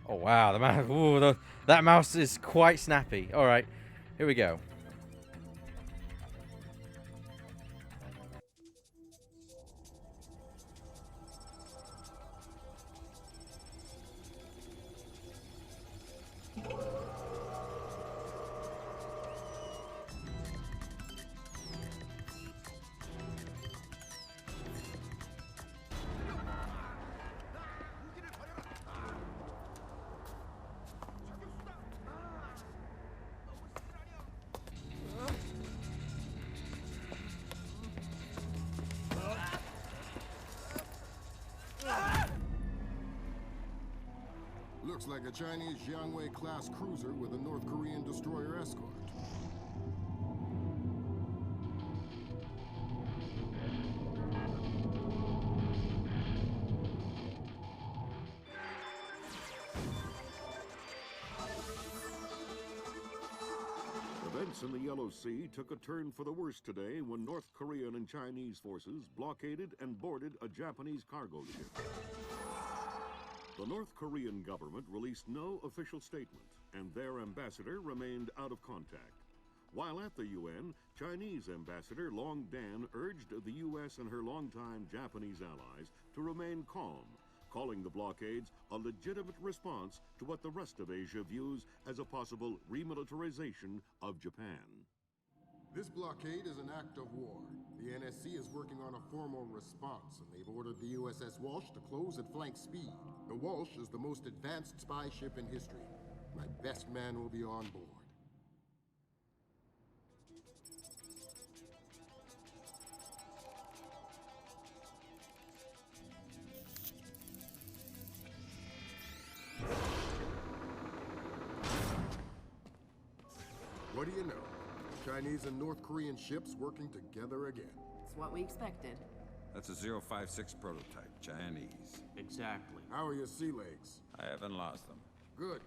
Oh wow, the mouse. Ooh, that mouse is quite snappy. All right, here we go. Looks like a Chinese Jiangwei-class cruiser with a North Korean destroyer escort. Events in the Yellow Sea took a turn for the worse today when North Korean and Chinese forces blockaded and boarded a Japanese cargo ship. The North Korean government released no official statement, and their ambassador remained out of contact. While at the UN, Chinese Ambassador Long Dan urged the U.S. and her longtime Japanese allies to remain calm, calling the blockades a legitimate response to what the rest of Asia views as a possible remilitarization of Japan. This blockade is an act of war. The NSC is working on a formal response, and they've ordered the USS Walsh to close at flank speed. The Walsh is the most advanced spy ship in history. My best man will be on board. What do you know? Chinese and North Korean ships working together again. It's what we expected. That's a 056 prototype, Chinese. Exactly. How are your sea legs? I haven't lost them. Good.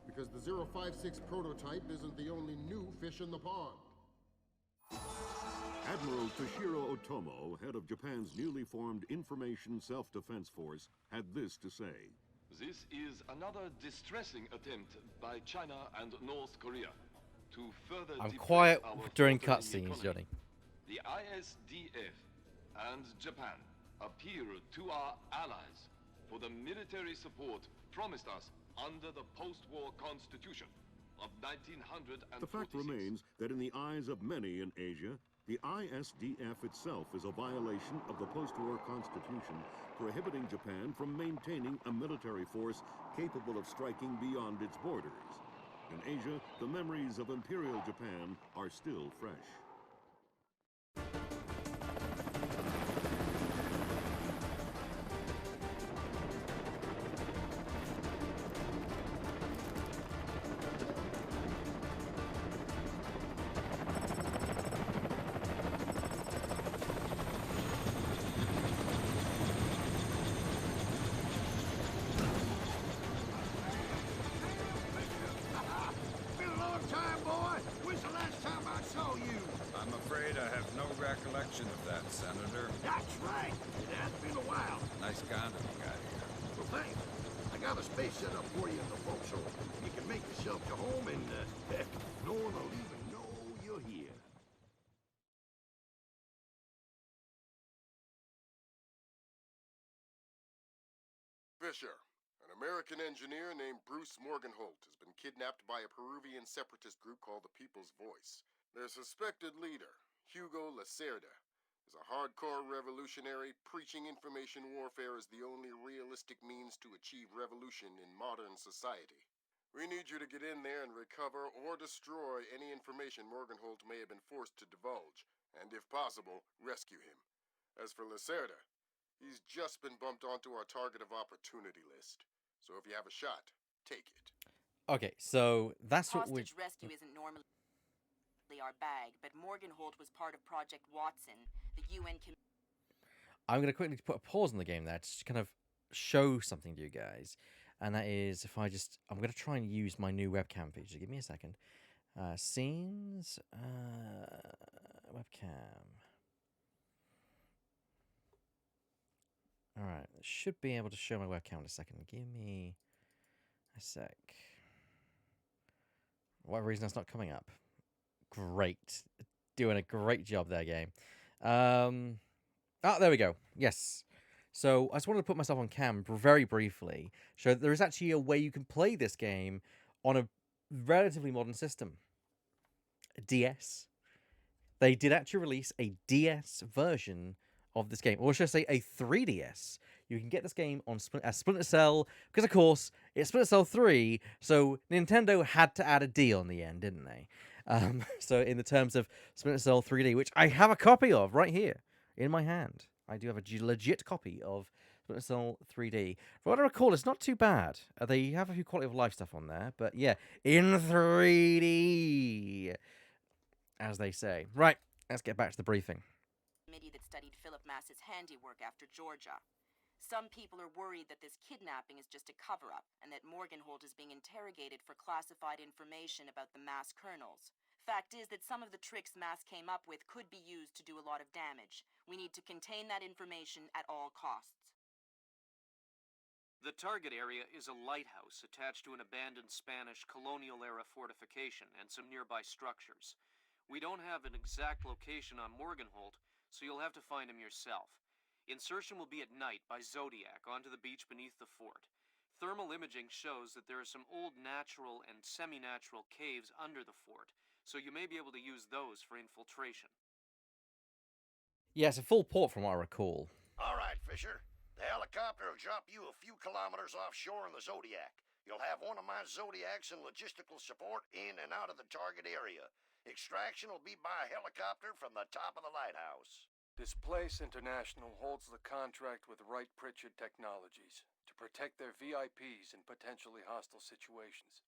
Because the 056 prototype isn't the only new fish in the pond. Admiral Toshiro Otomo, head of Japan's newly formed Information Self-Defense Force, had this to say. This is another distressing attempt by China and North Korea to further I'm depress quiet our during tottering cutscenes, economy. Johnny. The ISDF and Japan appeal to our allies for the military support promised us under the post-war constitution of 1946. The fact remains that in the eyes of many in Asia, the ISDF itself is a violation of the post-war constitution, prohibiting Japan from maintaining a military force capable of striking beyond its borders. In Asia, the memories of Imperial Japan are still fresh. I'm afraid I have no recollection of that, Senator. That's right. It has been a while. Nice condom you got here. Well, thanks. I got a space set up for you in the folk so you can make yourself to home and, heck, no one will even know you're here. Fisher, an American engineer named Bruce Morgenholt, has been kidnapped by a Peruvian separatist group called the People's Voice. Their suspected leader, Hugo Lacerda, is a hardcore revolutionary preaching information warfare as the only realistic means to achieve revolution in modern society. We need you to get in there and recover or destroy any information Morgenholt may have been forced to divulge, and if possible, rescue him. As for Lacerda, he's just been bumped onto our target of opportunity list. So if you have a shot, take it. Okay, so that's what we. Hostage rescue isn't normally our bag, but Morgenholt was part of Project Watson, the UN I'm going to quickly put a pause on the game there to kind of show something to you guys. And that is if I'm going to try and use my new webcam feature. Give me a second. Scenes, webcam. All right, should be able to show my webcam in a second. Give me A sec. For whatever reason, that's not coming up. Great. Doing a great job there, game. There we go. Yes. So I just wanted to put myself on cam very briefly, show that there is actually a way you can play this game on a relatively modern system. A DS. They did actually release a DS version of this game, or should I say a 3DS. You can get this game on Splinter Cell, because of course, it's Splinter Cell 3, so Nintendo had to add a D on the end, didn't they? So in the terms of Splinter Cell 3D, which I have a copy of right here in my hand. I do have a legit copy of Splinter Cell 3D. From what I recall, it's not too bad. They have a few quality of life stuff on there, but yeah, in 3D, as they say. Right, let's get back to the briefing. Committee that studied Philip Mass's handiwork after Georgia. Some people are worried that this kidnapping is just a cover-up, and that Morgenholt is being interrogated for classified information about the Mass kernels. Fact is that some of the tricks Mass came up with could be used to do a lot of damage. We need to contain that information at all costs. The target area is a lighthouse attached to an abandoned Spanish colonial-era fortification and some nearby structures. We don't have an exact location on Morgenholt, so you'll have to find him yourself. Insertion will be at night by Zodiac onto the beach beneath the fort. Thermal imaging shows that there are some old natural and semi-natural caves under the fort, so you may be able to use those for infiltration. Yeah, it's a full port from what I recall. All right, Fisher. The helicopter will drop you a few kilometers offshore in the Zodiac. You'll have one of my Zodiacs and logistical support in and out of the target area. Extraction will be by helicopter from the top of the lighthouse. Displace International holds the contract with Wright Pritchard Technologies to protect their VIPs in potentially hostile situations.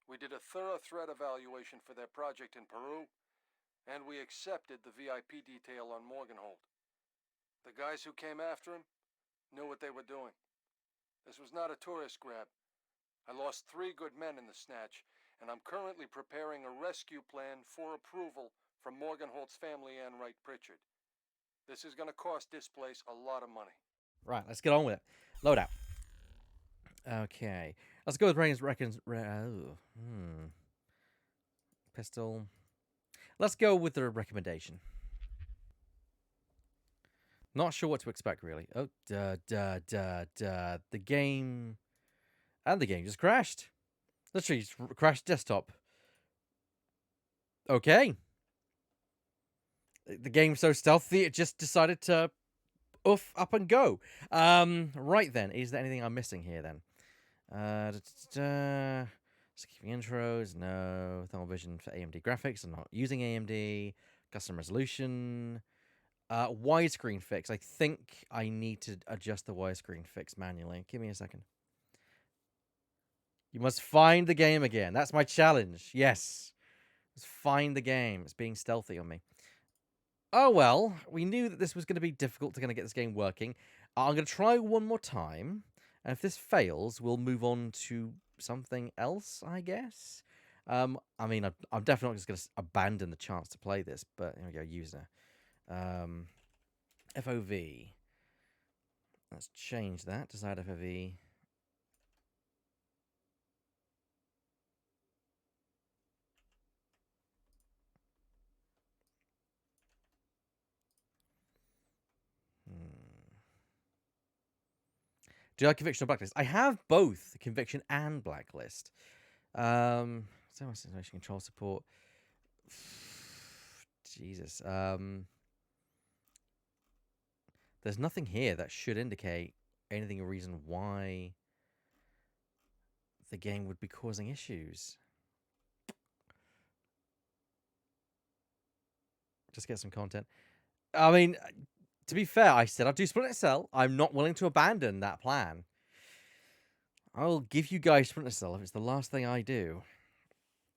We did a thorough threat evaluation for their project in Peru, and we accepted the VIP detail on Morgenholt. The guys who came after him knew what they were doing. This was not a tourist grab. I lost 3 good men in the snatch, and I'm currently preparing a rescue plan for approval from Morgenholt's family and Wright Pritchard. This is going to cost Displace a lot of money. Right, let's get on with it. Load out. Okay. Let's go with Pistol. Let's go with the recommendation. Not sure what to expect, really. Oh, The game... And the game just crashed. Literally just crashed desktop. Okay. The game's so stealthy, it just decided to up and go. Right then, is there anything I'm missing here then? Skipping intros, no. Thermal vision for AMD graphics, I'm not using AMD. Custom resolution. Widescreen fix. I think I need to adjust the widescreen fix manually. Give me a second. You must find the game again. That's my challenge. Yes. Let's find the game. It's being stealthy on me. Oh, well. We knew that this was going to be difficult to kind of get this game working. I'm going to try one more time. And if this fails, we'll move on to something else, I guess. I mean, I'm definitely not just going to abandon the chance to play this. But here we go. User. FOV. Let's change that. Desired FOV. Do you like Conviction or Blacklist? I have both Conviction and Blacklist. So much situation control support. Jesus. There's nothing here that should indicate anything or reason why the game would be causing issues. Just get some content. I mean, to be fair, I said I'd do Splinter Cell. I'm not willing to abandon that plan. I'll give you guys Splinter Cell if it's the last thing I do.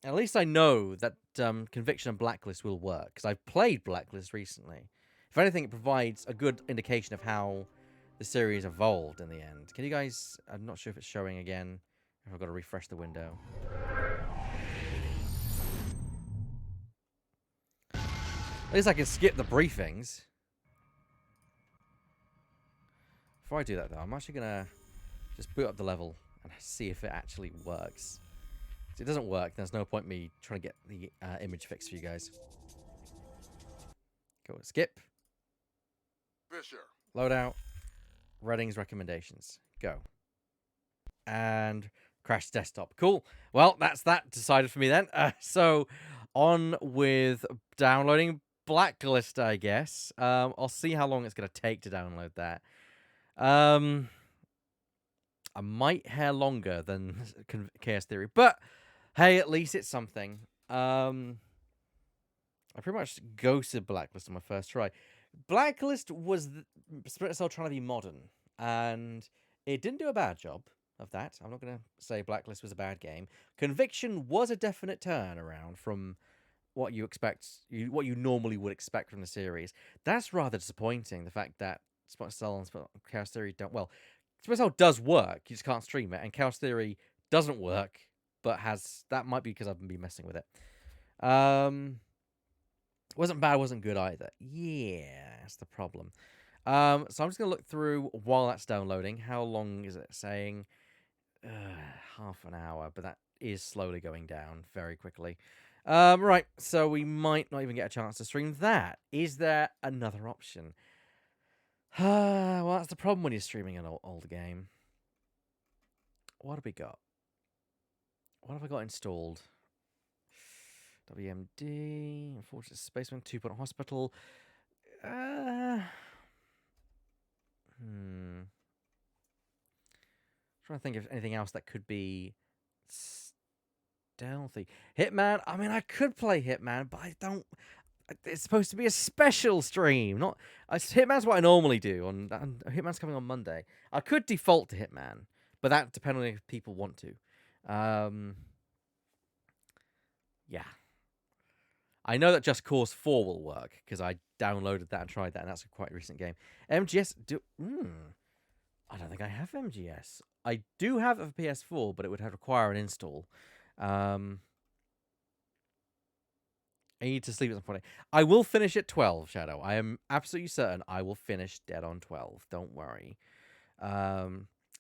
At least I know that Conviction and Blacklist will work, because I've played Blacklist recently. If anything, it provides a good indication of how the series evolved in the end. Can you guys... I'm not sure if it's showing again. If I've got to refresh the window. At least I can skip the briefings. Before I do that, though, I'm actually going to just boot up the level and see if it actually works. If it doesn't work, there's no point me trying to get the image fixed for you guys. Go skip. Fisher. Loadout. Redding's recommendations. Go. And crash desktop. Cool. Well, that's that decided for me then. So on with downloading Blacklist, I guess. I'll see how long it's going to take to download that. I might hair longer than Chaos Theory, but hey, at least it's something. I pretty much ghosted Blacklist on my first try. Blacklist was Splinter Cell trying to be modern, and it didn't do a bad job of that. I'm not going to say Blacklist was a bad game. Conviction was a definite turnaround from what you expect, what you normally would expect from the series. That's rather disappointing. The fact that Splinter Cell and Chaos Theory don't. Well, Splinter Cell does work. You just can't stream it, and Chaos Theory doesn't work, but has that might be because I've been messing with it. Wasn't bad, wasn't good either. Yeah, that's the problem. So I'm just going to look through while that's downloading. How long is it saying? Half an hour, but that is slowly going down very quickly. Right, so we might not even get a chance to stream that. Is there another option? Well, that's the problem when you're streaming an old game. What have we got? What have I got installed? WMD, Unfortunate Spaceman, 2-Point Hospital. Trying to think of anything else that could be stealthy. Hitman. I mean, I could play Hitman, but I don't. It's supposed to be a special stream, not. Hitman's what I normally do. Hitman's coming on Monday. I could default to Hitman, but that depends on if people want to. Yeah. I know that Just Cause 4 will work, because I downloaded that and tried that, and that's a quite recent game. MGS... I don't think I have MGS. I do have a PS4, but it would require an install. I need to sleep at some point. I will finish at 12, Shadow. I am absolutely certain I will finish dead on 12. Don't worry.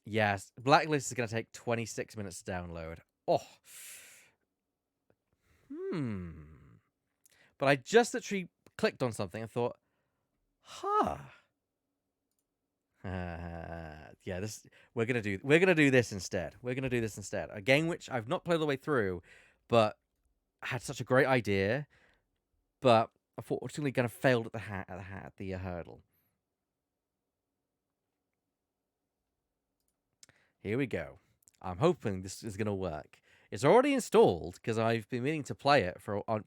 Yes, Blacklist is going to take 26 minutes to download. Oh. But I just literally clicked on something and thought, yeah, we're gonna do this instead. We're gonna do this instead. A game which I've not played all the way through, but had such a great idea, but unfortunately kind of failed at the hurdle. Here we go. I'm hoping this is gonna work. It's already installed because I've been meaning to play it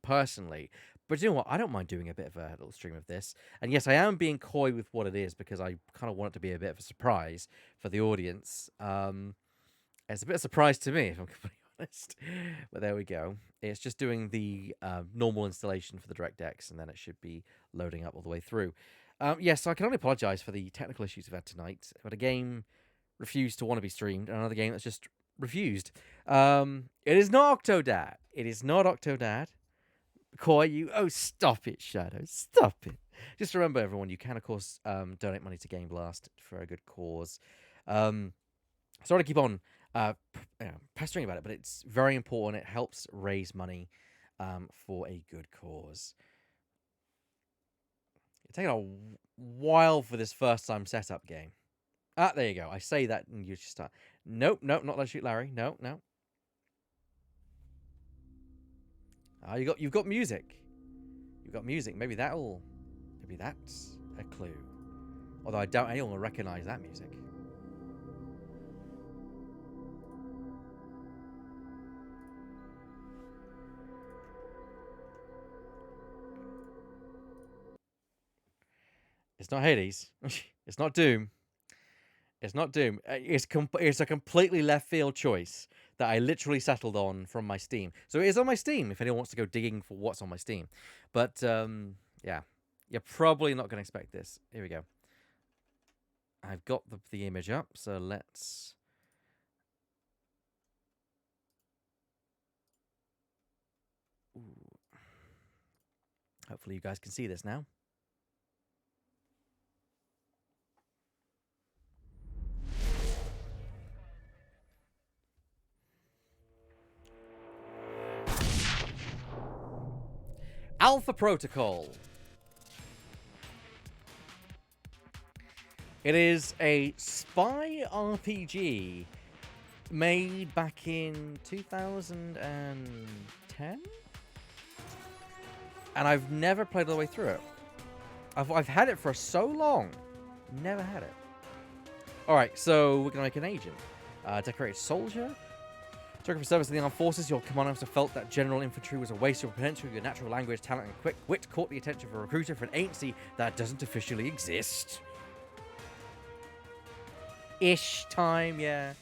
personally. But you know what? I don't mind doing a bit of a little stream of this. And yes, I am being coy with what it is because I kind of want it to be a bit of a surprise for the audience. It's a bit of a surprise to me, if I'm completely honest. But there we go. It's just doing the normal installation for the DirectX, and then it should be loading up all the way through. Yes, so I can only apologize for the technical issues we've had tonight. But a game refused to want to be streamed, and another game that's just refused. It is not Octodad. It is not Octodad. Koi, you... Oh, stop it, Shadow. Stop it. Just remember, everyone, you can, of course, donate money to GameBlast for a good cause. Sorry to keep on pestering about it, but it's very important. It helps raise money for a good cause. It's taking a while for this first-time setup game. There you go. I say that and you just start. Nope, not Let's Shoot Larry. No. You've got music. You've got music. Maybe that's a clue. Although I doubt anyone will recognize that music. It's not Hades. It's not Doom. It's not Doom. It's a completely left field choice that I literally settled on from my Steam. So it is on my Steam if anyone wants to go digging for what's on my Steam. But, yeah. You're probably not going to expect this. Here we go. I've got the image up, so let's... Ooh. Hopefully you guys can see this now. Alpha Protocol. It is a spy RPG made back in 2010? And I've never played all the way through it. I've had it for so long. Never had it. Alright, so we're going to make an agent. Decorated soldier. Working for service in the armed forces, your command officer felt that general infantry was a waste of potential. Your natural language, talent, and quick wit caught the attention of a recruiter for an agency that doesn't officially exist. Ish time, yeah.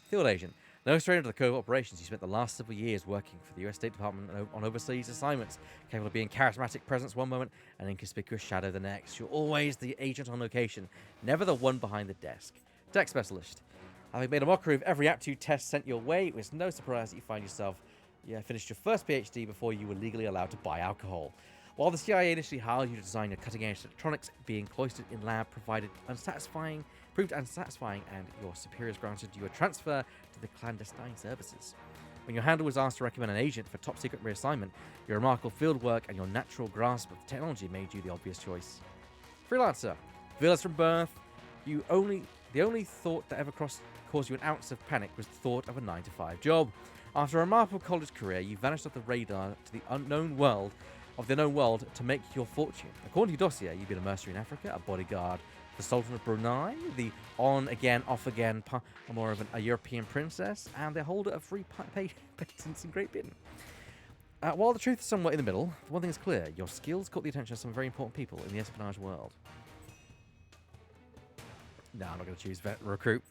Field agent. No stranger to the covert operations, you spent the last several years working for the US State Department on overseas assignments, capable of being charismatic presence one moment and inconspicuous shadow the next. You're always the agent on location, never the one behind the desk. Tech specialist. Having made a mockery of every aptitude test sent your way, it was no surprise that you find yourself finished your first PhD before you were legally allowed to buy alcohol. While the CIA initially hired you to design your cutting-edge electronics, being cloistered in lab proved unsatisfying, and your superiors granted you a transfer to the clandestine services. When your handler was asked to recommend an agent for top-secret reassignment, your remarkable field work and your natural grasp of technology made you the obvious choice. Freelancer. Fearless from birth, the only thought that ever caused you an ounce of panic was the thought of a 9-to-5 job. After a remarkable college career, you vanished off the radar to the known world to make your fortune. According to your dossier, you've been a mercenary in Africa, a bodyguard for the Sultan of Brunei, the on-again, off-again, more of a European princess, and the holder of free patents in Great Britain. While the truth is somewhat in the middle, one thing is clear. Your skills caught the attention of some very important people in the espionage world. No, I'm not going to choose recruit.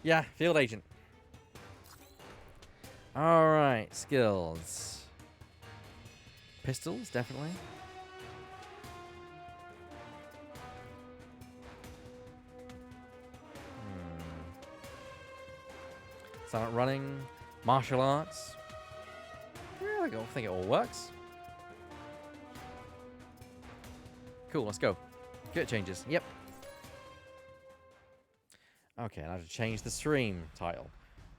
Yeah, field agent. Alright, skills. Pistols, definitely. Silent running. Martial arts. Yeah, I think it all works. Cool, let's go. Get changes. Yep. Okay, now to change the stream title.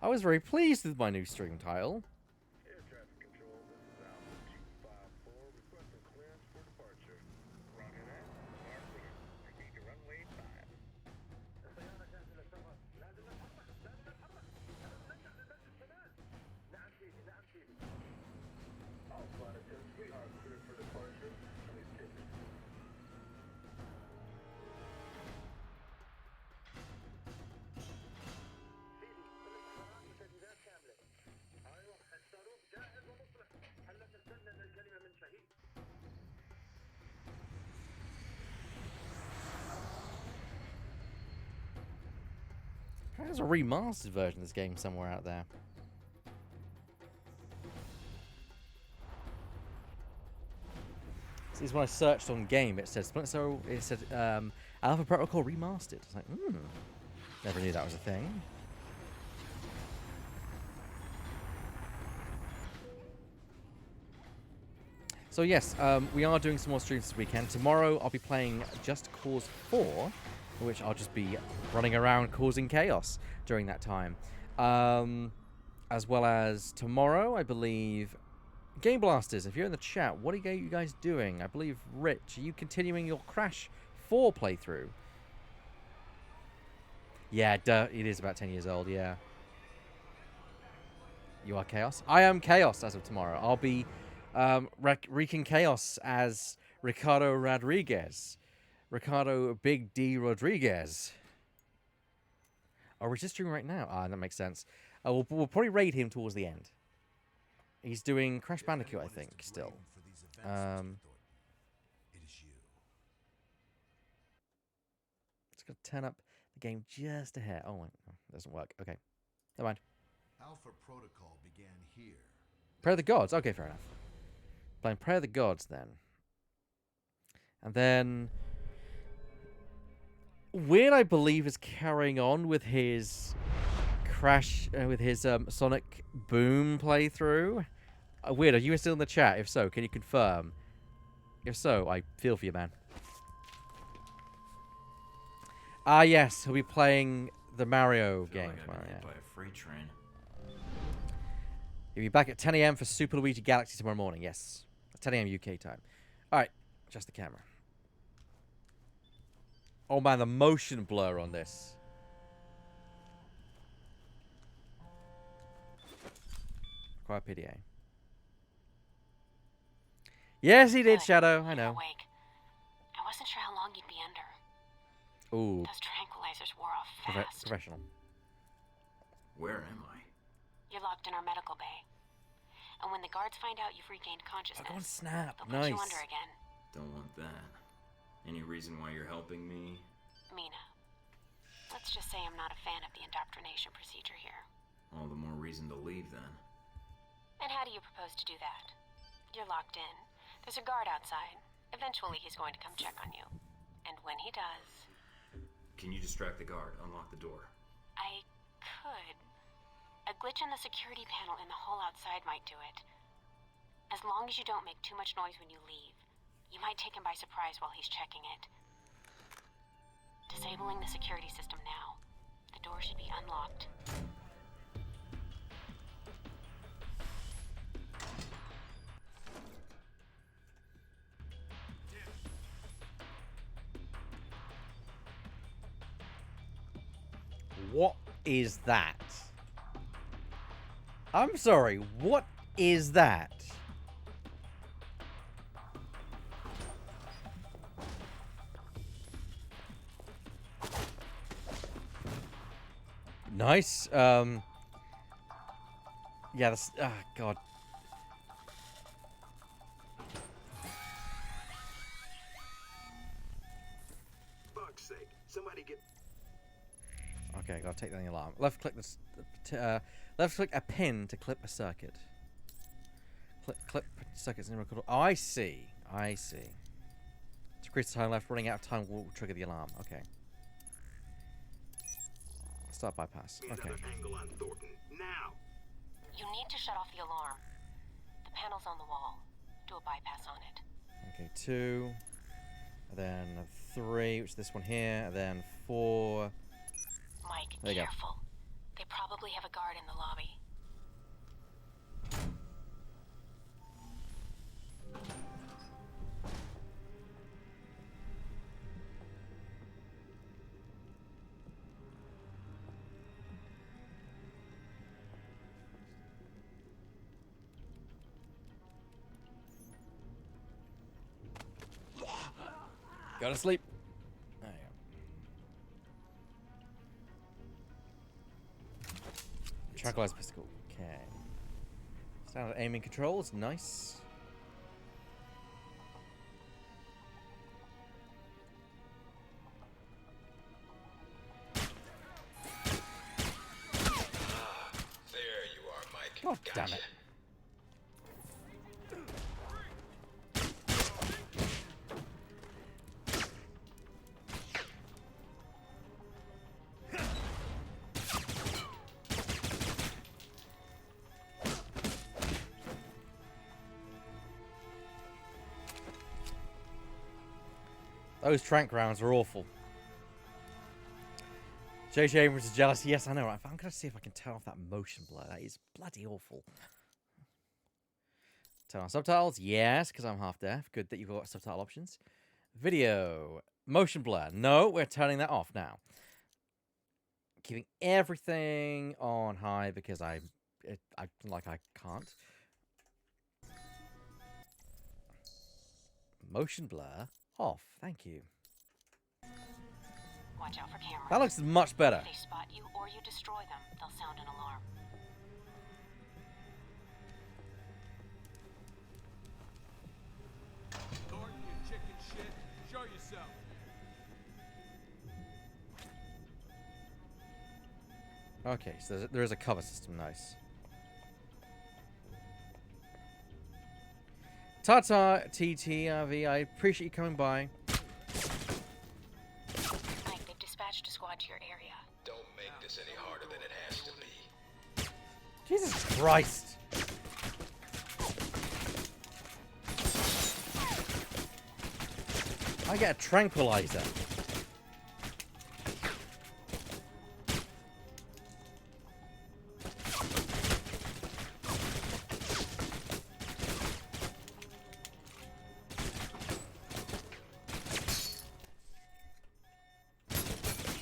I was very pleased with my new stream title. Air traffic control, this is Alpha 254, requesting clearance for departure. Roger that. Mark clear. Proceed to runway 5. Alpha 2, we are clear for departure. Please take it. There's a remastered version of this game somewhere out there. This is when I searched on game. It said Splinter Cell. It said Alpha Protocol remastered. It's like, never knew that was a thing. So yes, we are doing some more streams this weekend. Tomorrow I'll be playing Just Cause 4. Which I'll just be running around causing chaos during that time. As well as tomorrow, I believe, GameBlasters, if you're in the chat, what are you guys doing? I believe, Rich, are you continuing your Crash 4 playthrough? Yeah, it is about 10 years old, yeah. You are Chaos? I am Chaos as of tomorrow. I'll be wreaking chaos as Ricardo Rodriguez. Ricardo Big D Rodriguez. Oh, we're just streaming right now. Ah, that makes sense. We'll probably raid him towards the end. He's doing Crash Bandicoot, I think, still. It's going to turn up the game just a hair. Oh, wait, no, it doesn't work. Okay, never mind. Alpha Protocol began here. Prayer of the Gods. Okay, fair enough. Playing Prayer of the Gods, then. And then... Weird, I believe, is carrying on with his Crash, with his Sonic Boom playthrough. Weird, are you still in the chat? If so, can you confirm? If so, I feel for you, man. Ah, yes, he'll be playing the Mario game tomorrow. Yeah. By a freight train. You'll be back at 10 a.m. for Super Luigi Galaxy tomorrow morning. Yes. 10 a.m. UK time. Alright. Adjust the camera. Oh man, the motion blur on this. Quite PDA. Yes, he did, Shadow. I know. Awake. I wasn't sure how long you'd be under. Ooh. Those tranquilizers wore off fast. Professional. Where am I? You're locked in our medical bay. And when the guards find out you've regained consciousness, Oh, snap. they'll put you under again. Don't want that. Any reason why you're helping me? Mina. Let's just say I'm not a fan of the indoctrination procedure here. All the more reason to leave then. And how do you propose to do that? You're locked in. There's a guard outside. Eventually he's going to come check on you. And when he does... Can you distract the guard? Unlock the door. I could. A glitch in the security panel in the hall outside might do it. As long as you don't make too much noise when you leave, you might take him by surprise while he's checking it. Disabling the security system now. The door should be unlocked. What is that? I'm sorry, what is that? Nice. Yeah, that's... Ah, God. Fuck's sake. Somebody get... Okay, gotta take down the alarm. Left click this. Left click a pin to clip a circuit. Clip circuits in record. Oh, I see. I see. To increase the time left, running out of time will trigger the alarm. Okay. Start bypass. Okay. Angle on Thornton. Now. You need to shut off the alarm. The panel's on the wall. Do a bypass on it. Okay, 2. And then 3, which is this one here. And then 4. Mike, there you careful. Go. They probably have a guard in the lobby. Go to sleep. There you go. Tranquilize pistol. Okay. Standard aiming controls. Nice. There you are, Mike. God damn it. Those trank rounds are awful. J.J. Abrams is jealous. Yes, I know. I'm going to see if I can turn off that motion blur. That is bloody awful. Turn on subtitles. Yes, because I'm half deaf. Good that you've got subtitle options. Video. Motion blur. No, we're turning that off now. Keeping everything on high because I can't. Motion blur off. Thank you. Watch out for cameras. That looks much better. If they spot you or you destroy them, they'll sound an alarm. Thornton, you chicken shit. Show yourself. Okay, so there is a cover system. Nice. Tata, TTRV, I appreciate you coming by. Mike, they've dispatched a squad to your area. Don't make this any harder than it has to be. Jesus Christ. I get a tranquilizer.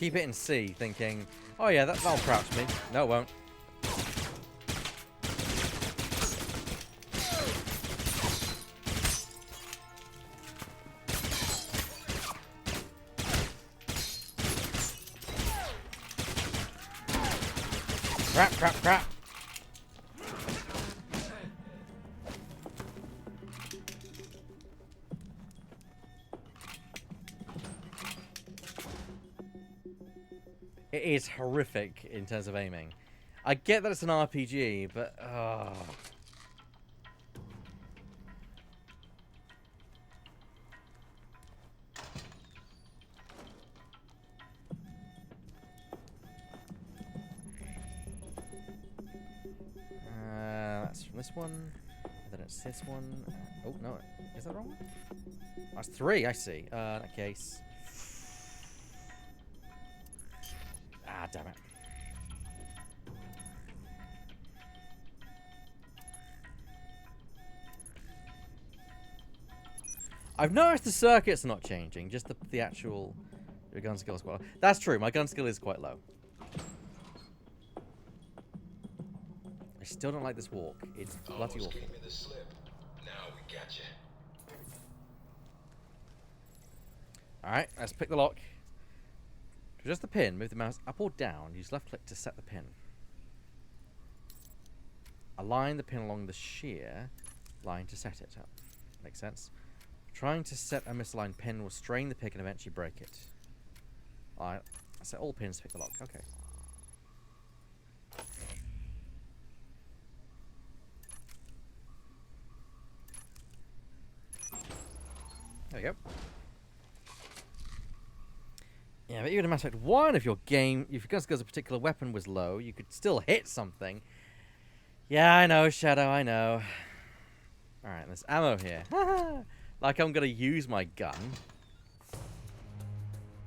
keep hitting C, thinking, oh yeah, that'll crouch me. No, it won't. Crap, crap, crap. It is horrific in terms of aiming. I get that it's an RPG, but that's from this one. And then it's this one. Oh no, is that the wrong one? That's 3. I see. In that case. Ah, damn it. I've noticed the circuits are not changing, just the actual... Your gun skill is quite low. That's true, my gun skill is quite low. I still don't like this walk. It's bloody awful. Gave me the slip. Now we got you. Alright, let's pick the lock. To adjust the pin, move the mouse up or down. Use left click to set the pin. Align the pin along the shear line to set it up. Makes sense. Trying to set a misaligned pin will strain the pick and eventually break it. Alright, I set all pins to pick the lock. Okay. There we go. Yeah, but even in Mass Effect 1, if your gun skills a particular weapon was low, you could still hit something. Yeah, I know, Shadow, I know. Alright, there's ammo here. Like I'm gonna use my gun.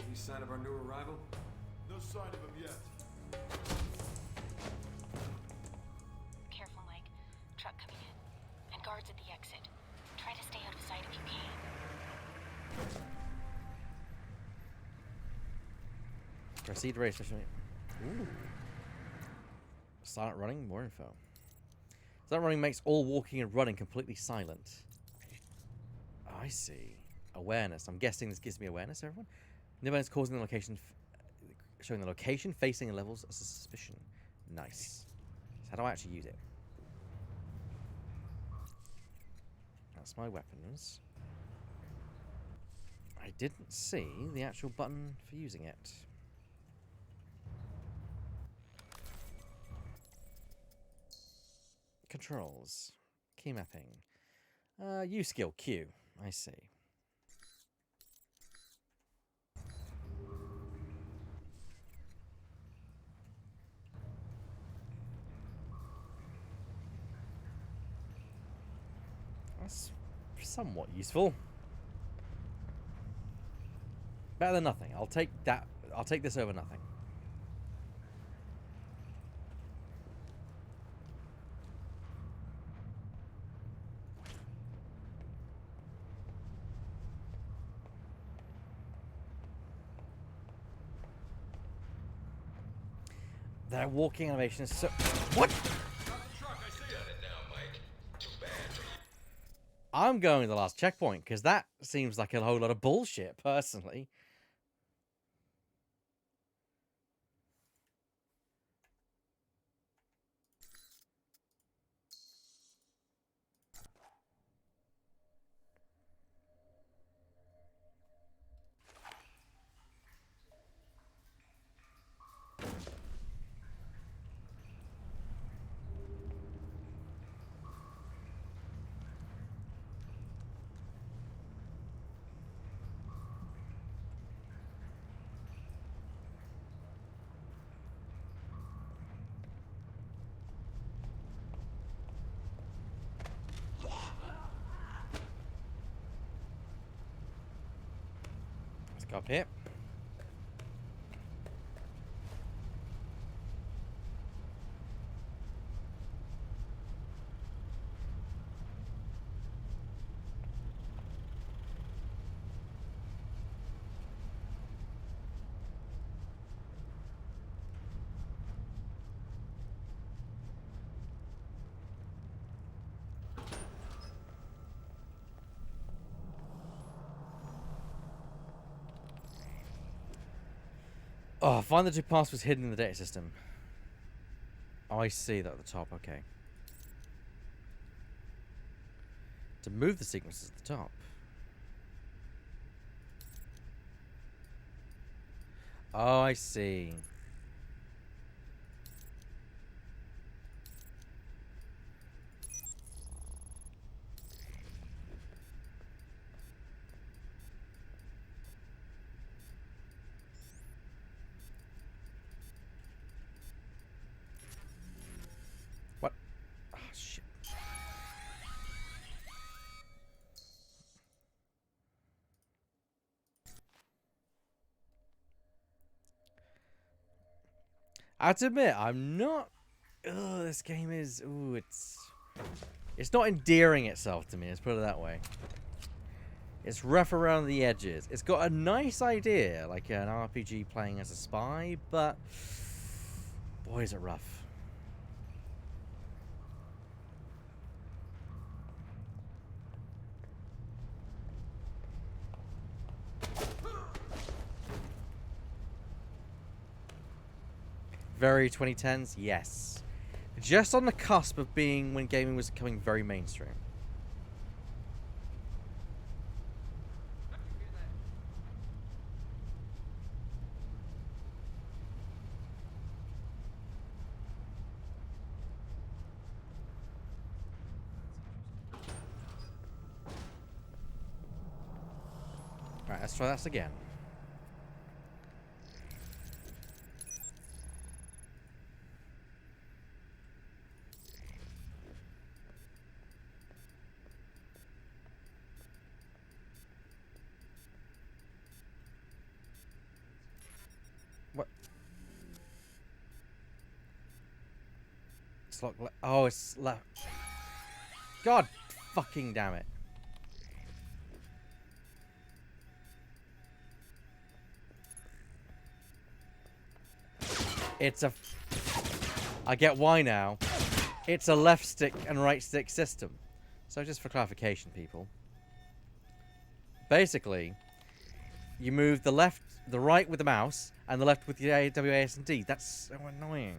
Any sign of our new arrival? No sign of him yet. Careful, Mike. Truck coming in. And guards at the exit. Try to stay out of sight if you can. Proceed race. Ooh. Silent running, more info. Silent running makes all walking and running completely silent. Oh, I see. Awareness. I'm guessing this gives me awareness, everyone? New events causing the location, showing the location, facing, and levels of suspicion. Nice. So how do I actually use it? That's my weapons. I didn't see the actual button for using it. Controls. Key mapping. Use skill. Q. I see. That's somewhat useful. Better than nothing. I'll take that. I'll take this over nothing. That walking animation is so... What? I'm going to the last checkpoint, because that seems like a whole lot of bullshit, personally. Let's go up here. Oh, find the two passwords hidden in the data system. Oh, I see that at the top. Okay. To move the sequences at the top. Oh, I see. What? Oh, shit. I have to admit, I'm not... Ugh, this game is... Ooh, it's not endearing itself to me, let's put it that way. It's rough around the edges. It's got a nice idea, like an RPG playing as a spy, but... Boy, is it rough. Very 2010s? Yes. Just on the cusp of being when gaming was becoming very mainstream. Alright, let's try this again. What? It's locked. Oh, it's left. God fucking damn it. It's a... I get why now. It's a left stick and right stick system. So just for clarification, people. Basically, you move the right with the mouse, and the left with the WASD. That's so annoying.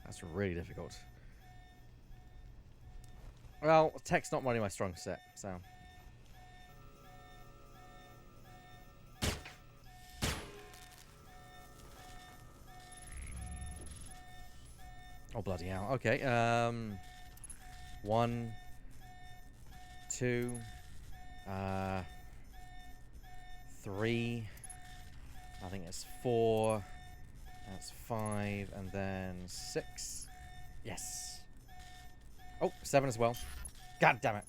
That's really difficult. Well, tech's not really my strong set, so... Oh, bloody hell. Okay, 1, 2, 3, I think it's 4, that's 5, and then 6. Yes. Oh, 7 as well. God damn it.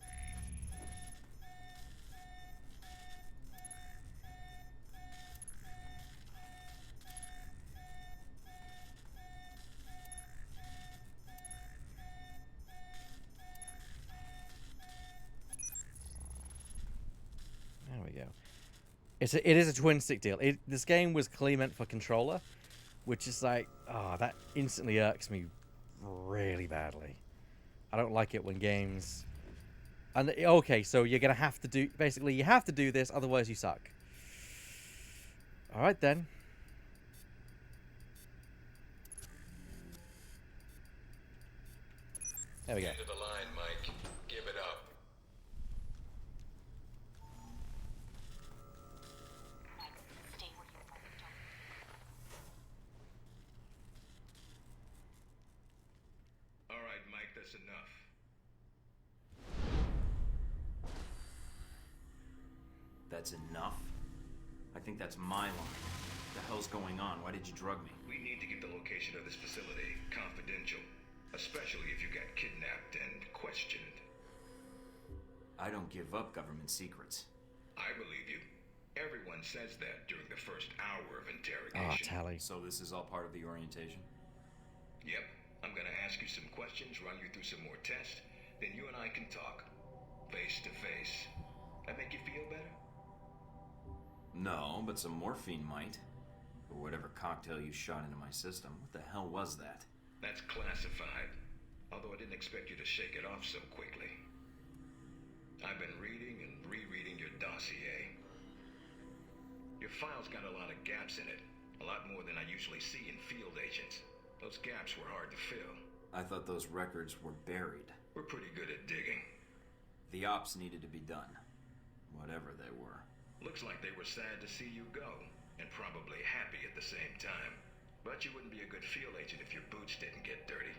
There we go. It is a twin stick deal. This game was clearly meant for controller, which is like, oh, that instantly irks me really badly. I don't like it when games... And okay, so you're gonna have to do... Basically, you have to do this, otherwise you suck. Alright then. There we go. End of the line, Mike. Give it up. All right, Mike, that's enough. That's enough? I think that's my line. What the hell's going on? Why did you drug me? We need to get the location of this facility confidential, especially if you got kidnapped and questioned. I don't give up government secrets. I believe you. Everyone says that during the first hour of Ah, interrogation. tally. So this is all part of the orientation? Yep. I'm gonna ask you some questions, run you through some more tests, then you and I can talk. Face to face. That make you feel better? No, but some morphine might. Or whatever cocktail you shot into my system. What the hell was that? That's classified. Although I didn't expect you to shake it off so quickly. I've been reading and rereading your dossier. Your file's got a lot of gaps in it. A lot more than I usually see in field agents. Those gaps were hard to fill. I thought those records were buried. We're pretty good at digging. The ops needed to be done. Whatever they were. Looks like they were sad to see you go, and probably happy at the same time. But you wouldn't be a good field agent if your boots didn't get dirty.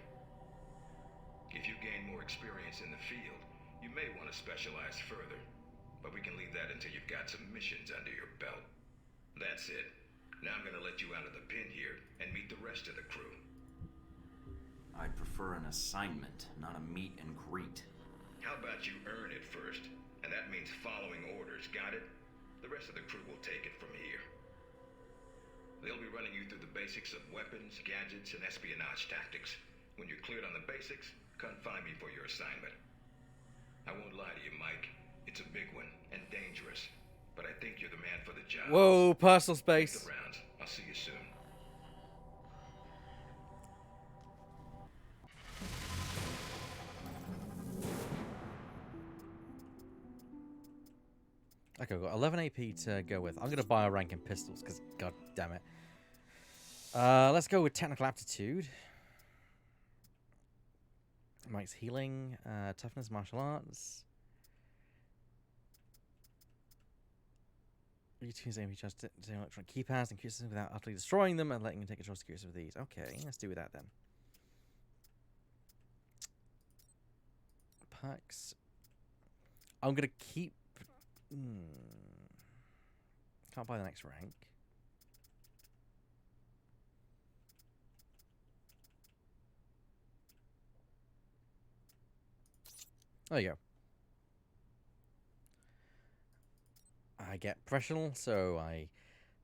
If you gain more experience in the field, you may want to specialize further. But we can leave that until you've got some missions under your belt. That's it. Now I'm gonna let you out of the pen here and meet the rest of the crew. I'd prefer an assignment, not a meet and greet. How about you earn it first? And that means following orders, got it? The rest of the crew will take it from here. They'll be running you through the basics of weapons, gadgets, and espionage tactics. When you're cleared on the basics, come find me for your assignment. I won't lie to you, Mike. It's a big one and dangerous. But I think you're the man for the job. Whoa, personal space. Make the rounds. I'll see you soon. Okay, we've got 11 AP to go with. I'm going to buy a rank in pistols, because god damn it. Let's go with technical aptitude. Mike's healing, toughness, martial arts. You choose AP just to electronic keypads and systems without utterly destroying them and letting you take control of security with these. Okay, let's do that then. Packs. I'm going to keep... Can't buy the next rank. There you go. I get professional, so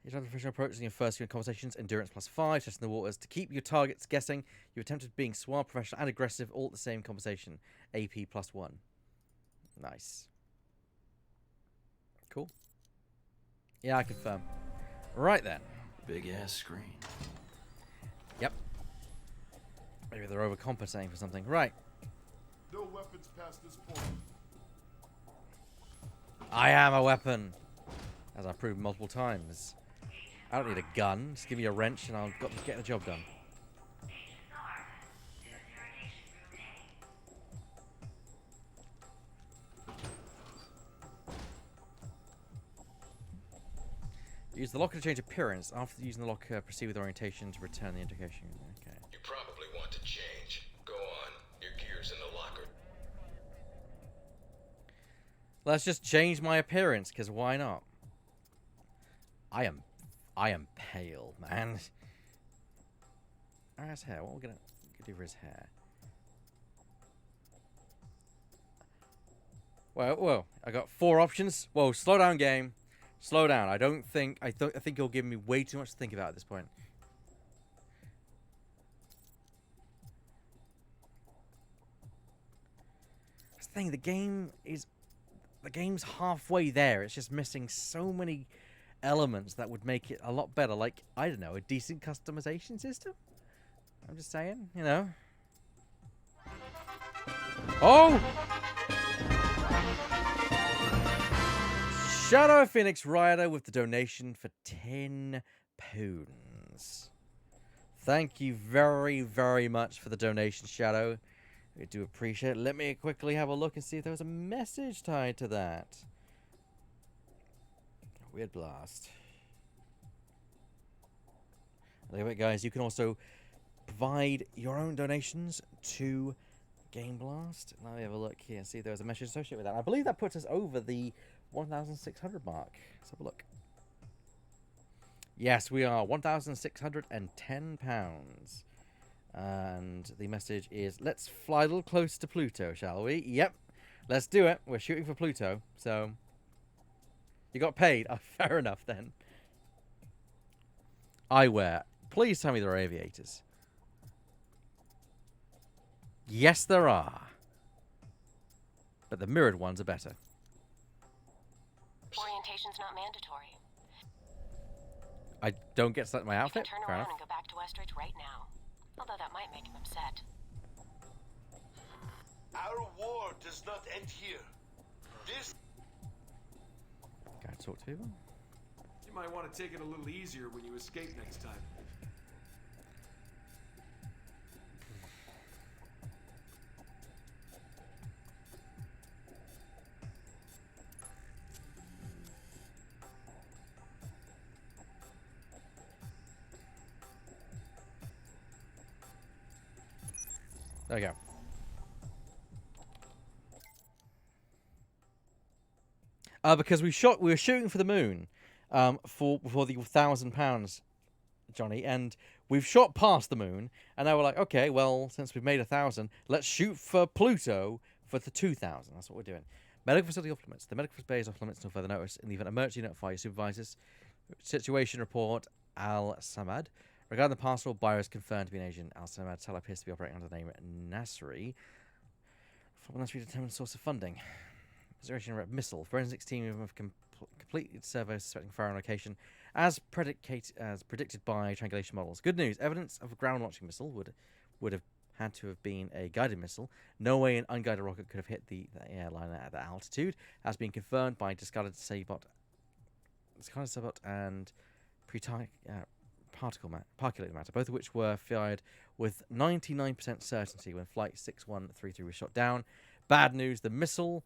you have a professional approach in your first few conversations. Endurance +5, testing the waters to keep your targets guessing. You attempted being suave, professional, and aggressive all at the same conversation. AP +1. Nice. Cool. Yeah, I confirm. Right then. Big ass screen. Yep. Maybe they're overcompensating for something. Right. No weapons past this point. I am a weapon, as I've proved multiple times. I don't need a gun. Just give me a wrench and I'll get the job done. Use the locker to change appearance. After using the locker, proceed with orientation to return the indication. Okay. You probably want to change. Go on. Your gear's in the locker. Let's just change my appearance, because why not? I am pale, man. Alright, his hair. What are we gonna do for his hair? Whoa. I got 4 options. Whoa, slow down, game. Slow down. I think you'll give me way too much to think about at this point. That's the thing, the game's halfway there. It's just missing so many elements that would make it a lot better. Like, I don't know, a decent customization system? I'm just saying, you know. Oh! Shadow Phoenix Rider with the donation for 10 pounds. Thank you very, very much for the donation, Shadow. We do appreciate it. Let me quickly have a look and see if there was a message tied to that. Weird blast. There you go, guys. You can also provide your own donations to GameBlast. Let me have a look here and see if there was a message associated with that. I believe that puts us over the 1,600 mark. Let's have a look. Yes, we are 1,610 pounds. And the message is, let's fly a little close to Pluto, shall we? Yep. Let's do it. We're shooting for Pluto. So, you got paid. Oh, fair enough, then. Eyewear. Please tell me there are aviators. Yes, there are. But the mirrored ones are better. Orientation's not mandatory. I don't get to select my outfit. You can turn Fair around enough. and go back to Westridge right now. Although that might make him upset. Our war does not end here. This... Can I talk to people? You might want to take it a little easier when you escape next time. There we go. Because we were shooting for the moon, for the £1,000, Johnny, and we've shot past the moon, and now we're like, okay, well, since we've made 1,000, let's shoot for Pluto for the 2,000. That's what we're doing. Medical facility off limits. The medical facility is off limits until further notice. In the event of emergency, notify your supervisors. Situation report: Al Samad. Regarding the parcel, buyer is confirmed to be an Asian. Al Samad Salah appears to be operating under the name Nasri. From Nasri determined source of funding. Consideration rep missile. Forensics team have completed survey suspecting firearm location as predicted by triangulation models. Good news. Evidence of a ground launching missile would have had to have been a guided missile. No way an unguided rocket could have hit the airliner at that altitude. Has been confirmed by discarded Sabot and particulated matter, both of which were fired with 99% certainty when Flight 6133 was shot down. Bad news, the missile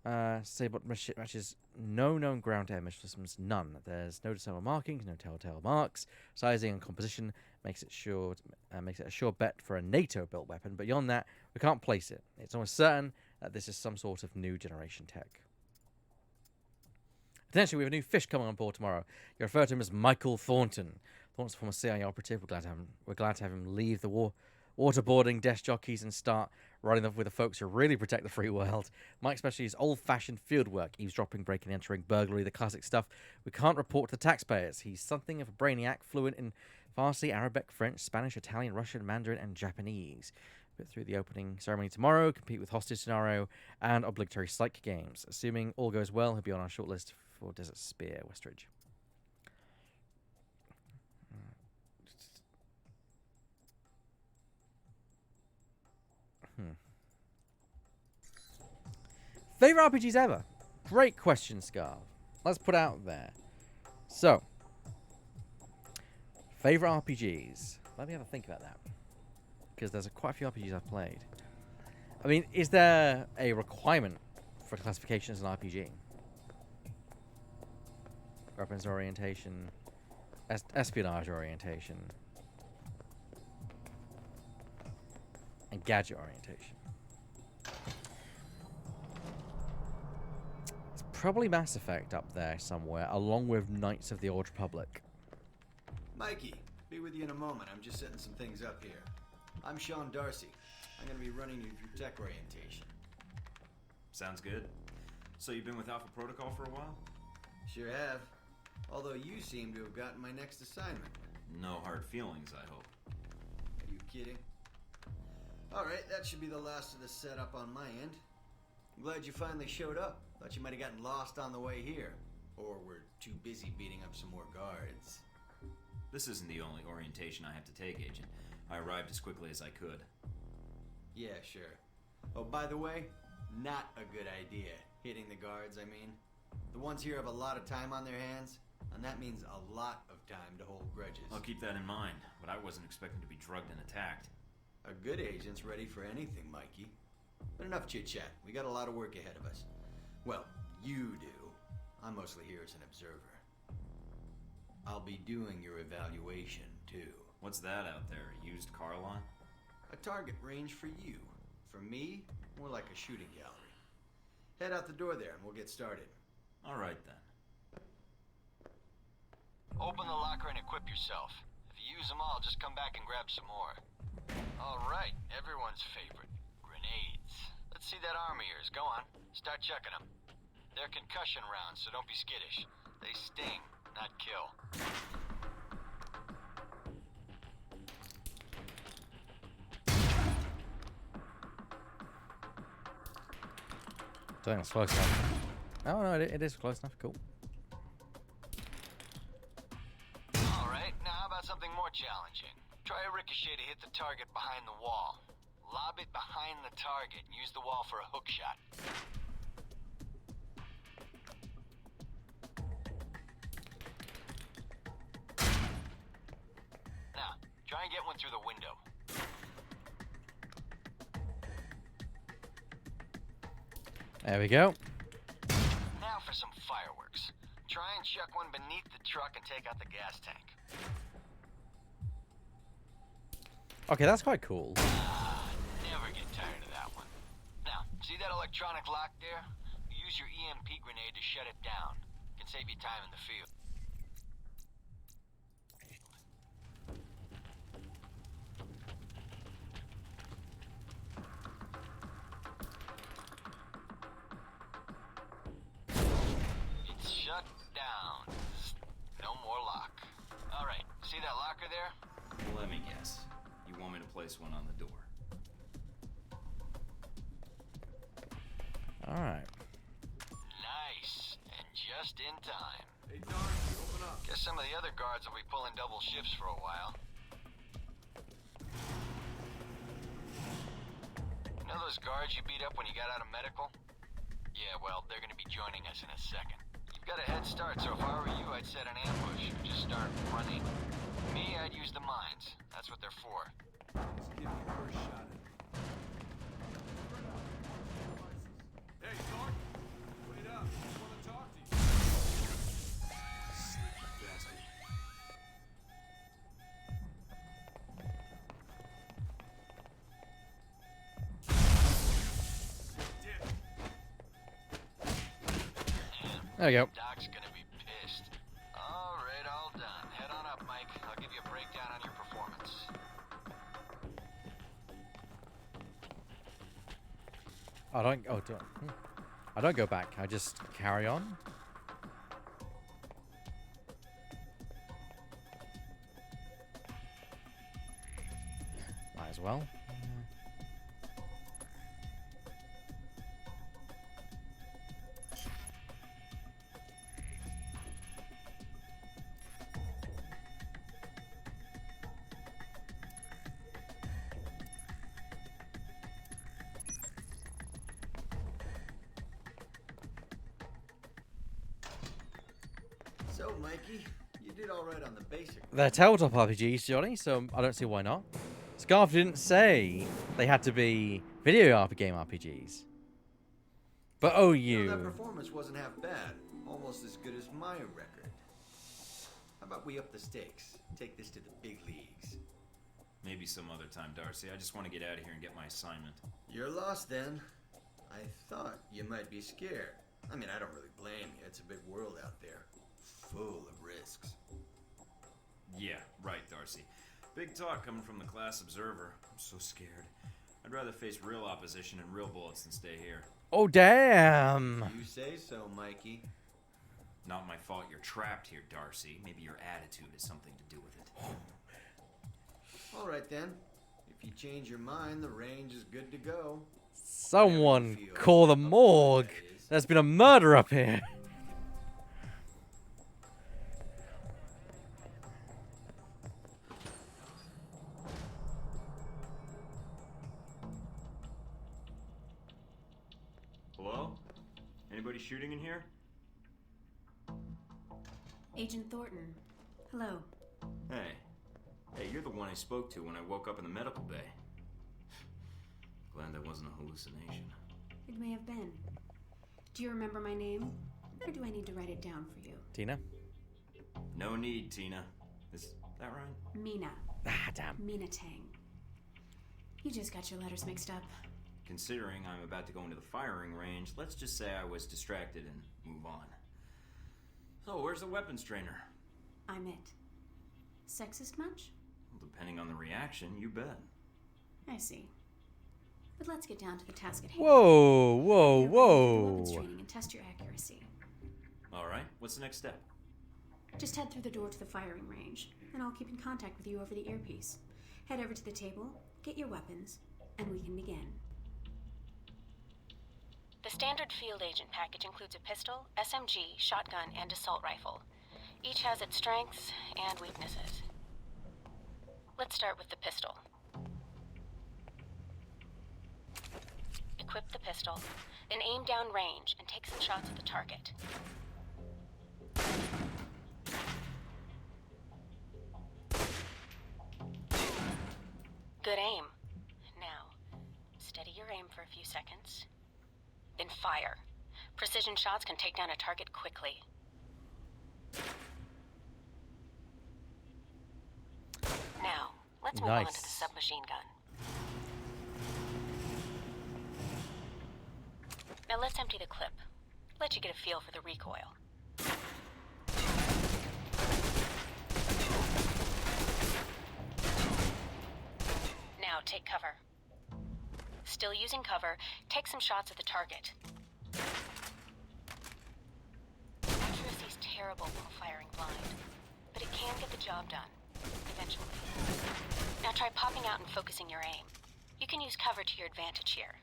Sabot matches no known ground-to-air missile systems, none. There's no discernible markings, no telltale marks. Sizing and composition makes it a sure bet for a NATO-built weapon, but beyond that, we can't place it. It's almost certain that this is some sort of new generation tech. Potentially, we have a new fish coming on board tomorrow. You refer to him as Michael Thornton. Thornton's a former CIA operative. We're glad to have him leave the waterboarding desk jockeys and start riding with the folks who really protect the free world. Mike's specialty is old-fashioned field work, eavesdropping, breaking, entering, burglary, the classic stuff we can't report to the taxpayers. He's something of a brainiac, fluent in Farsi, Arabic, French, Spanish, Italian, Russian, Mandarin, and Japanese. Put through the opening ceremony tomorrow, compete with hostage scenario and obligatory psych games. Assuming all goes well, he'll be on our shortlist for Desert Spear, Westridge. Favorite RPGs ever? Great question, Scarv. Let's put it out there. So, favorite RPGs. Let me have a think about that, because there's quite a few RPGs I've played. I mean, is there a requirement for classification as an RPG? Weapons orientation, espionage orientation, and gadget orientation. It's probably Mass Effect up there somewhere, along with Knights of the Old Republic. Mikey, be with you in a moment. I'm just setting some things up here. I'm Sean Darcy. I'm going to be running you through tech orientation. Sounds good. So you've been with Alpha Protocol for a while? Sure have. Although you seem to have gotten my next assignment. No hard feelings, I hope. Are you kidding? Alright, that should be the last of the setup on my end. I'm glad you finally showed up. Thought you might have gotten lost on the way here. Or were too busy beating up some more guards. This isn't the only orientation I have to take, Agent. I arrived as quickly as I could. Yeah, sure. Oh, by the way, not a good idea. Hitting the guards, I mean. The ones here have a lot of time on their hands, and that means a lot of time to hold grudges. I'll keep that in mind, but I wasn't expecting to be drugged and attacked. A good agent's ready for anything, Mikey. But enough chit-chat. We got a lot of work ahead of us. Well, you do. I'm mostly here as an observer. I'll be doing your evaluation, too. What's that out there? A used car lot? A target range for you. For me, more like a shooting gallery. Head out the door there and we'll get started. All right, then. Open the locker and equip yourself. If you use them all, just come back and grab some more. All right, everyone's favorite. Grenades. Let's see that arm of yours. Go on. Start checking them. They're concussion rounds, so don't be skittish. They sting, not kill. I think that's close enough. Oh no, it is close enough. Cool. behind the wall. Lob it behind the target and use the wall for a hook shot. Now, try and get one through the window. There we go. Now for some fireworks. Try and chuck one beneath the truck and take out the gas tank. Okay, that's quite cool. Never get tired of that one. Now, see that electronic lock there? Use your EMP grenade to shut it down. Can save you time in the field. It's shut down. No more lock. All right, see that locker there? Let me guess. You want me to place one on the door? Alright. Nice. And just in time. Hey, Darcy, open up. Guess some of the other guards will be pulling double shifts for a while. You know those guards you beat up when you got out of medical? Yeah, well, they're gonna be joining us in a second. You've got a head start, so if I were you, I'd set an ambush or just start running. Me, I'd use the mines. That's what they're for. Just give me a first shot at it. Hey, Clark! Wait up. I want to talk to you. Sneaky bastard. There we go. Doc's gonna be pissed. All right, all done. Head on up, Mike. I'll give you a breakdown on your performance. I don't go back. I just carry on. Might as well. So, Mikey, you did all right on the basic. They're tabletop RPGs, Johnny, so I don't see why not. Scarf didn't say they had to be video game RPGs. But oh, You know, that performance wasn't half bad. Almost as good as my record. How about we up the stakes? Take this to the big leagues. Maybe some other time, Darcy. I just want to get out of here and get my assignment. You're lost then. I thought you might be scared. I mean, I don't really blame you. It's a big world out there. Full of risks. Yeah, right, Darcy. Big talk coming from the class observer. I'm so scared. I'd rather face real opposition and real bullets than stay here. Oh, damn. You say so, Mikey. Not my fault you're trapped here, Darcy. Maybe your attitude has something to do with it. All right, then. If you change your mind, the range is good to go. Someone call the morgue. There's been a murder up here. Hello? Anybody shooting in here? Agent Thornton. Hello. Hey. Hey, you're the one I spoke to when I woke up in the medical bay. Glad that wasn't a hallucination. It may have been. Do you remember my name? Or do I need to write it down for you? Tina? No need, Tina. Is that right? Mina. Ah, damn. Mina Tang. You just got your letters mixed up. Considering I'm about to go into the firing range, let's just say I was distracted and move on. So, where's the weapons trainer? I'm it. Sexist much? Well, depending on the reaction, you bet. I see. But let's get down to the task at hand. Whoa, whoa, Weapons whoa. training and test your accuracy. All right, what's the next step? Just head through the door to the firing range, and I'll keep in contact with you over the earpiece. Head over to the table, get your weapons, and we can begin. The standard field agent package includes a pistol, SMG, shotgun, and assault rifle. Each has its strengths and weaknesses. Let's start with the pistol. the pistol, then aim down range and take some shots at the target. Good aim. Now, steady your aim for a few seconds. Then fire. Precision shots can take down a target quickly. Now, let's move on to the submachine gun. Now let's empty the clip. Let you get a feel for the recoil. Now take cover. Still using cover, take some shots at the target. Accuracy's terrible while firing blind, but it can get the job done, eventually. Now try popping out and focusing your aim. You can use cover to your advantage here.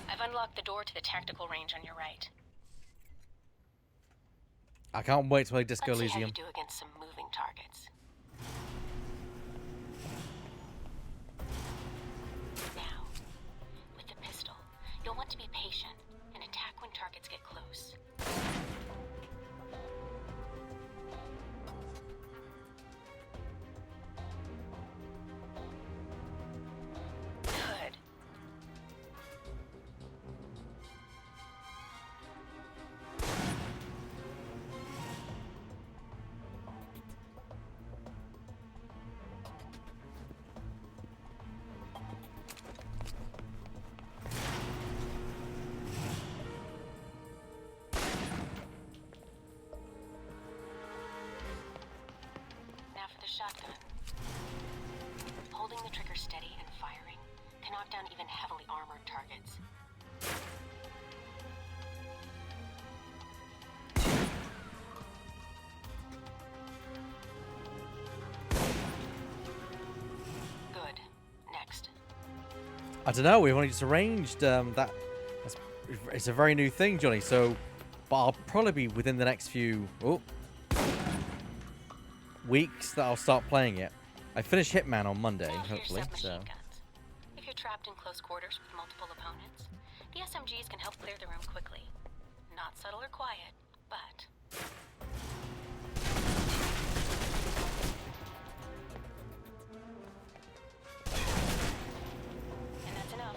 I've unlocked the door to the tactical range on your right. I can't wait to play Disco Let's see how you Elysium. do against some moving targets. Now, with the pistol, you'll want to be patient and attack when targets get close. Good. Now for the shotgun. Holding the trigger steady and firing can knock down even heavily armored targets. Good. Next. I don't know. We've only just arranged it's a very new thing, Johnny. So, but I'll probably be within the next few weeks that I'll start playing it. I finish Hitman on Monday, Now for your hopefully. submachine So, guns. If you're trapped in close quarters with multiple opponents, the SMGs can help clear the room quickly. Not subtle or quiet, but... And that's enough.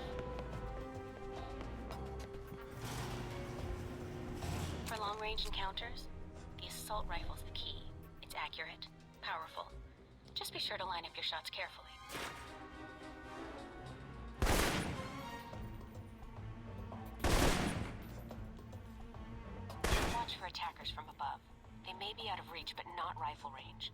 For long-range encounters, the assault rifle's the key. It's accurate, powerful. Just be sure to line up your shots carefully. Watch for attackers from above. They may be out of reach, but not rifle range.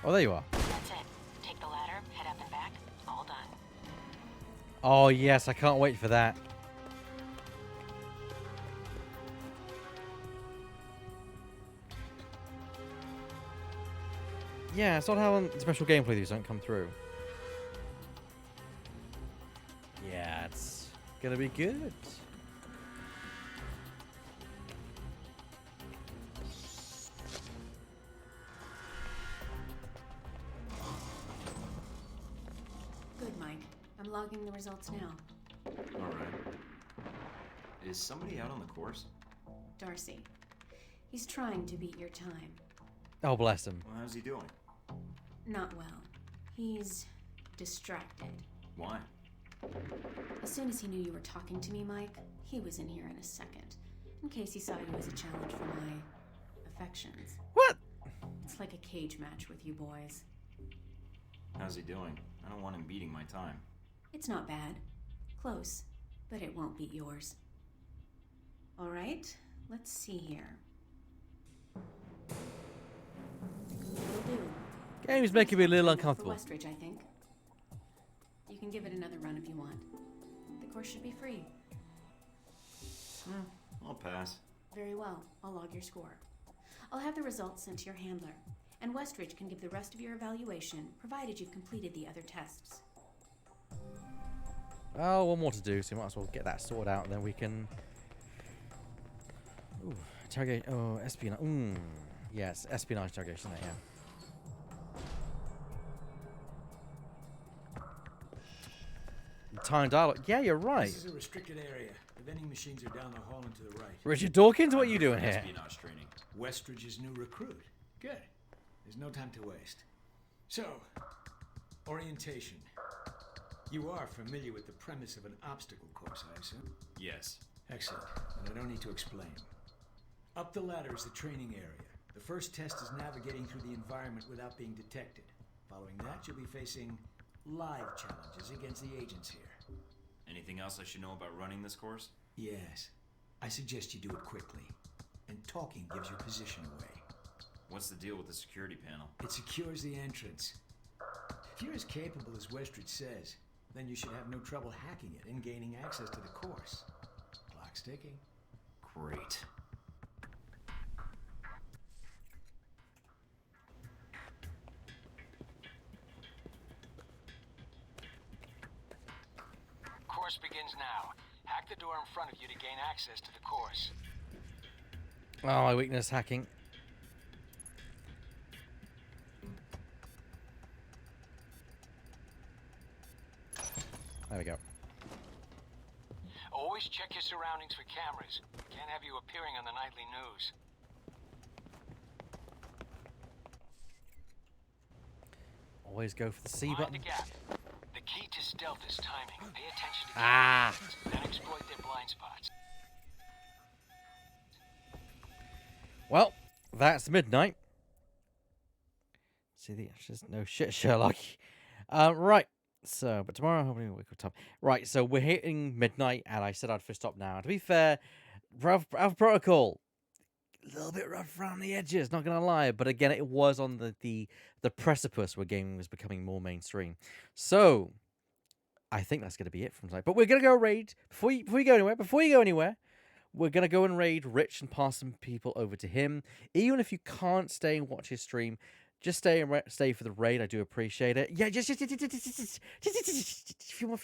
oh, there you are. That's it. Take the ladder, head up and back. All done. Oh yes, I can't wait for that. Yeah, it's not how special gameplay these don't come through. Yeah, it's gonna be good. Good, Mike. I'm logging the results now. Alright. Is somebody out on the course? Darcy. He's trying to beat your time. Oh, bless him. Well, how's he doing? Not well. He's distracted. Why? As soon as he knew you were talking to me, Mike, he was in here in a second. In case he saw you as a challenge for my affections. What? It's like a cage match with you boys. How's he doing? I don't want him beating my time. It's not bad. Close, but it won't beat yours. All right, let's see here. Will do. Game's making me a little For uncomfortable. Westridge, I think. You can give it another run if you want. The course should be free. I'll pass. Very well. I'll log your score. I'll have the results sent to your handler, and Westridge can give the rest of your evaluation, provided you've completed the other tests. Oh, one more to do, so we might as well get that sorted out, and then we can... Ooh, interrogate... Oh, espionage... Yes, espionage interrogation, yeah. Time dialogue. Yeah, you're right. This is a restricted area. The vending machines are down the hall and to the right. Richard Dawkins, what are you doing here? Espionage training. Westridge's new recruit. Good. There's no time to waste. So, orientation. You are familiar with the premise of an obstacle course, I assume? Yes. Excellent. And I don't need to explain. Up the ladder is the training area. The first test is navigating through the environment without being detected. Following that, you'll be facing live challenges against the agents here. Anything else I should know about running this course? Yes. I suggest you do it quickly. And talking gives your position away. What's the deal with the security panel? It secures the entrance. If you're as capable as Westridge says, then you should have no trouble hacking it and gaining access to the course. Clock's ticking. Great. Course begins now. Hack the door in front of you to gain access to the course. Oh, my weakness, hacking. There we go. Always check your surroundings for cameras. Can't have you appearing on the nightly news. Always go for the C Mind button. the gap. The key to stealth is timing. Pay attention to Ah. then exploit their blind spots. Well, that's midnight. See the just no shit, Sherlock. Right. So, but tomorrow hopefully we'll wake up time. Right. So we're hitting midnight, and I said I'd first stop now. To be fair, rough protocol, a little bit rough around the edges. Not gonna lie, but again, it was on the precipice where gaming was becoming more mainstream. So, I think that's gonna be it from tonight. But we're gonna go raid before you go anywhere. Before you go anywhere. We're going to go and raid Rich and pass some people over to him. Even if you can't stay and watch his stream, just stay for the raid. I do appreciate it. Yeah, just a few more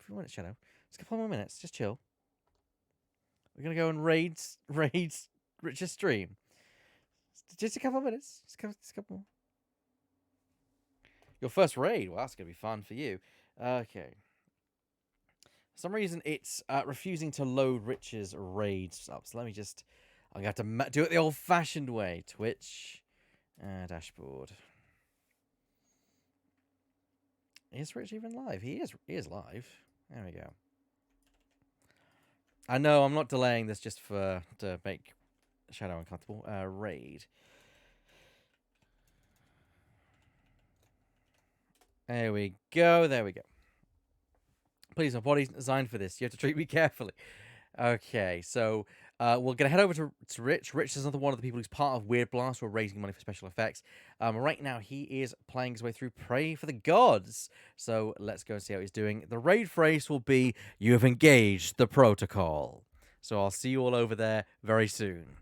minutes, Shadow. Just a couple more minutes. Just chill. We're going to go and raid Rich's stream. Just a couple of minutes. Just a couple more. Your first raid. Well, that's going to be fun for you. Okay. For some reason, it's refusing to load Rich's raids up. So let me just... I'm going to have to do it the old-fashioned way. Twitch. Dashboard. Is Rich even live? He is live. There we go. I know I'm not delaying this just to make Shadow uncomfortable. Raid. There we go. There we go. Please, my body's designed for this. You have to treat me carefully. Okay, so we're going to head over to Rich. Rich is another one of the people who's part of Weird Blast. We're raising money for special effects. Right now, he is playing his way through Pray for the Gods. So let's go and see how he's doing. The raid phrase will be, "You have engaged the protocol." So I'll see you all over there very soon.